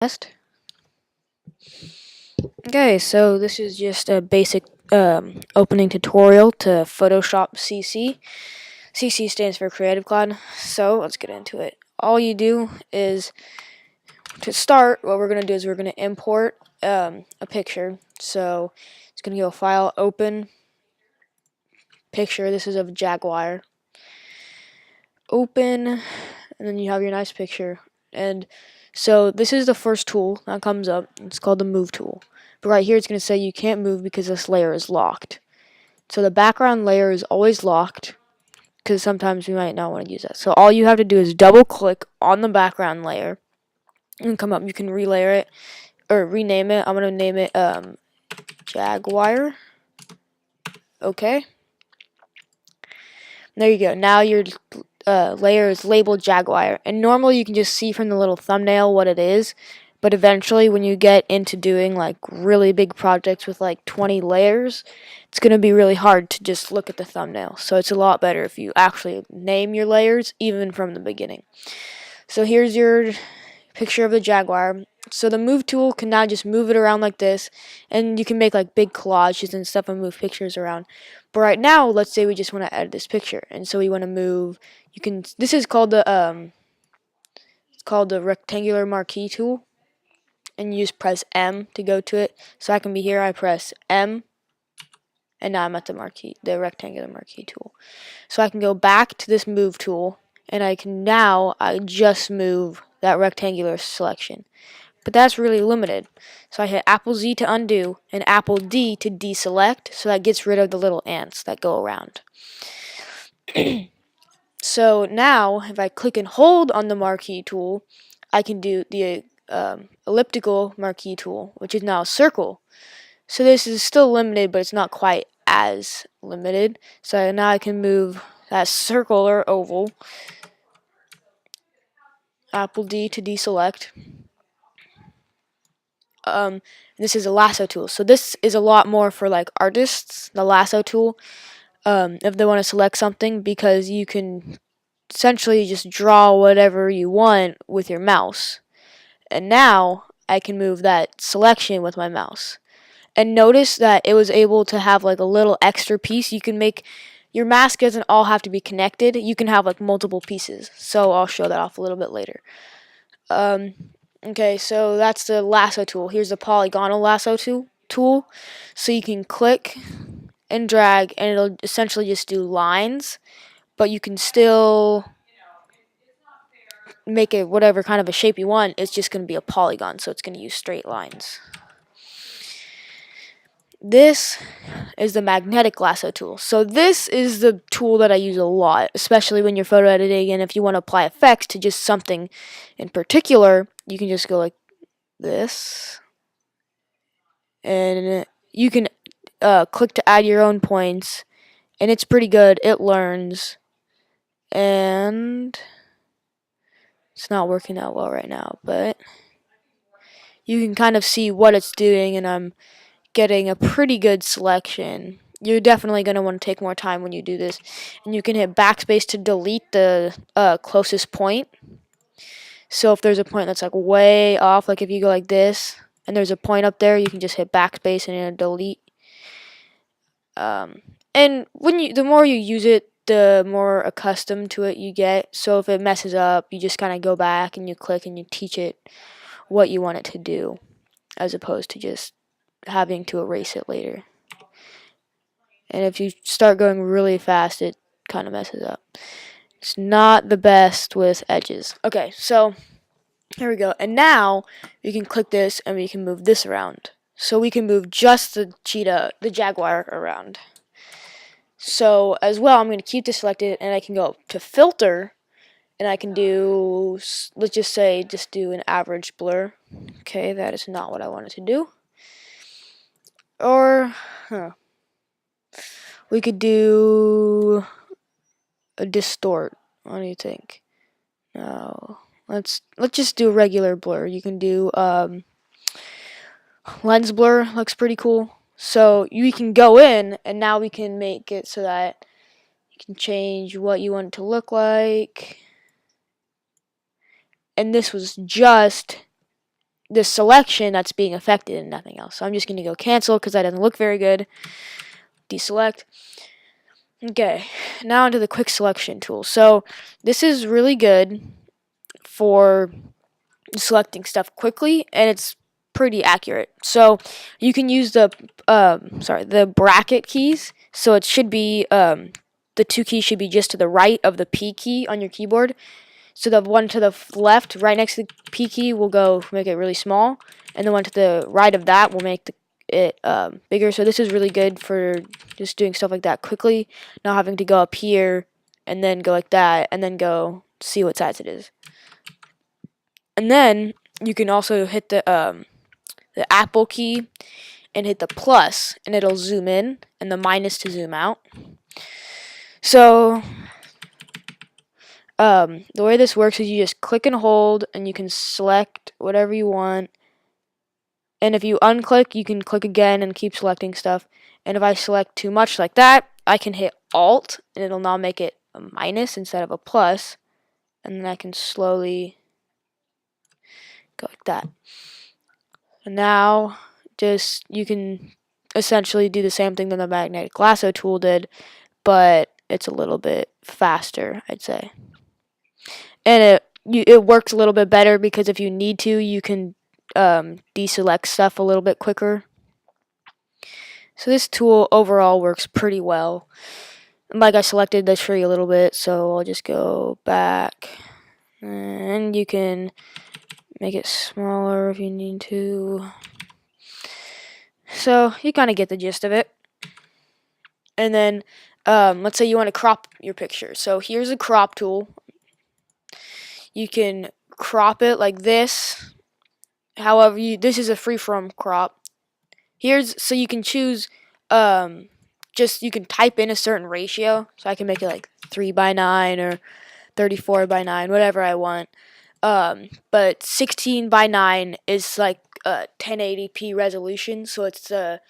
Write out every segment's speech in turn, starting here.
Test. Okay, so this is just a basic opening tutorial to Photoshop CC. CC stands for Creative Cloud. So let's get into it. All you do is, to start, what we're going to do is we're going to import a picture. So it's going to go File, Open, Picture. This is of Jaguar. Open, and then you have your nice picture. And so this is the first tool that comes up. It's called the Move tool. But right here it's going to say you can't move because this layer is locked. So the background layer is always locked because sometimes we might not want to use that. So all you have to do is double click on the background layer and come up. You can relayer it or rename it. I'm going to name it Jaguar. Okay. There you go. Now your layer is labeled Jaguar. And normally you can just see from the little thumbnail what it is. But eventually when you get into doing like really big projects with like 20 layers, it's going to be really hard to just look at the thumbnail. So it's a lot better if you actually name your layers even from the beginning. So here's your picture of the Jaguar. So the Move tool can now just move it around like this, and you can make like big collages and stuff and move pictures around. But right now, let's say we just want to edit this picture, and so we want to move. You can. This is called the it's called the rectangular marquee tool, and you just press M to go to it. So I can be here. I press M, and now I'm at the marquee, the rectangular marquee tool. So I can go back to this Move tool, and I just move that rectangular selection. But that's really limited. So I hit Apple Z to undo and Apple D to deselect, so that gets rid of the little ants that go around. So now, if I click and hold on the marquee tool, I can do the elliptical marquee tool, which is now a circle. So this is still limited, but it's not quite as limited. So now I can move that circle or oval. Apple D to deselect. This is a lasso tool. So this is a lot more for like artists, the lasso tool, if they want to select something, because you can essentially just draw whatever you want with your mouse. And now I can move that selection with my mouse. And notice that it was able to have like a little extra piece. You can make your mask doesn't all have to be connected. You can have like multiple pieces. So I'll show that off a little bit later. Okay, so that's the lasso tool. Here's the polygonal lasso tool. So you can click and drag, and it'll essentially just do lines, but you can still make it whatever kind of a shape you want. It's just going to be a polygon, so it's going to use straight lines. This is the magnetic lasso tool. So this is the tool that I use a lot, especially when you're photo editing, and if you want to apply effects to just something in particular, you can just go like this, and you can click to add your own points, and it's pretty good. It learns, and it's not working out well right now, but you can kind of see what it's doing, and I'm getting a pretty good selection. You're definitely going to want to take more time when you do this, and you can hit backspace to delete the closest point. So if there's a point that's like way off, like if you go like this and there's a point up there, you can just hit backspace and it'll delete. And the more you use it, the more accustomed to it you get. So if it messes up, you just kind of go back and you click and you teach it what you want it to do, as opposed to just having to erase it later. And if you start going really fast, it kind of messes up. It's not the best with edges. Okay, so here we go. And now we can click this and we can move this around. So we can move just the Jaguar around. So as well, I'm going to keep this selected, and I can go to filter, and I can do, let's just say, just do an average blur. Okay, that is not what I wanted to do. Or, we could do a distort. What do you think? No, let's just do a regular blur. You can do lens blur. Looks pretty cool. So you can go in, and now we can make it so that you can change what you want it to look like. And this was just the selection that's being affected and nothing else. So I'm just going to go cancel because that doesn't look very good. Deselect. Okay, now onto the quick selection tool. So this is really good for selecting stuff quickly, and it's pretty accurate. So you can use the bracket keys. So it should be the two keys should be just to the right of the P key on your keyboard. So the one to the left, right next to the P key, will go make it really small, and the one to the right of that will make it bigger. So this is really good for just doing stuff like that quickly, not having to go up here and then go like that, and then go see what size it is. And then you can also hit the Apple key and hit the plus, and it'll zoom in, and the minus to zoom out. So the way this works is you just click and hold, and you can select whatever you want. And if you unclick, you can click again and keep selecting stuff. And if I select too much like that, I can hit Alt, and it'll now make it a minus instead of a plus. And then I can slowly go like that. And now, you can essentially do the same thing that the magnetic lasso tool did, but it's a little bit faster, I'd say. And it works a little bit better because if you need to, you can deselect stuff a little bit quicker. So this tool overall works pretty well. And like I selected the tree a little bit, so I'll just go back. And you can make it smaller if you need to. So you kind of get the gist of it. And then let's say you want to crop your picture. So here's a crop tool. You can crop it like this. However, this is a freeform crop. So you can choose, you can type in a certain ratio. So I can make it like 3:9 or 34:9, whatever I want. But 16:9 is like 1080p resolution, so it's a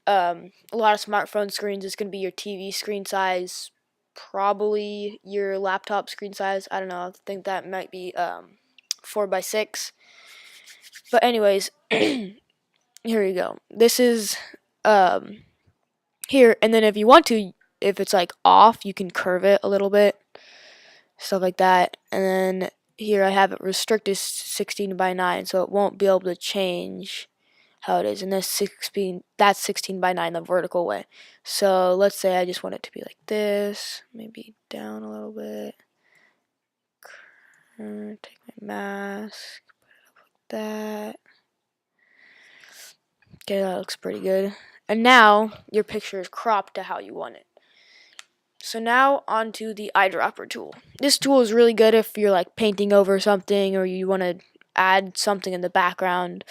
lot of smartphone screens is going to be your TV screen size, probably your laptop screen size. I don't know. I think that might be 4:6. But anyways, here you go. This is here, and then if you want to, if it's like off, you can curve it a little bit, stuff like that. And then here I have it restricted 16:9, so it won't be able to change how it is. And that's 16:9 the vertical way. So let's say I just want it to be like this, maybe down a little bit. Take my mask, put it up like that. Okay, that looks pretty good. And now your picture is cropped to how you want it. So now onto the eyedropper tool. This tool is really good if you're like painting over something or you want to add something in the background,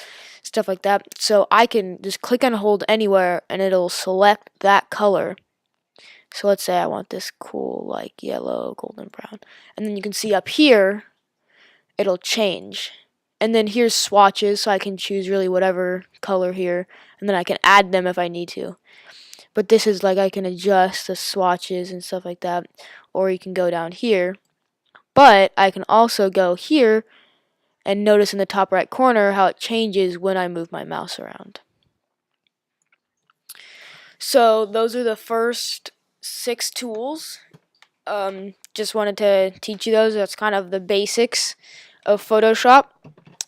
stuff like that. So I can just click and hold anywhere and it'll select that color. So let's say I want this cool like yellow, golden brown. And then you can see up here, it'll change. And then here's swatches, so I can choose really whatever color here. And then I can add them if I need to. But this is like I can adjust the swatches and stuff like that. Or you can go down here. But I can also go here and notice in the top right corner how it changes when I move my mouse around. So those are the first 6 tools. Just wanted to teach you those. That's kind of the basics of Photoshop.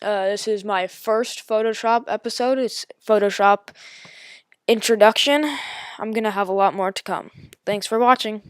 This is my first Photoshop episode. It's Photoshop introduction. I'm going to have a lot more to come. Thanks for watching.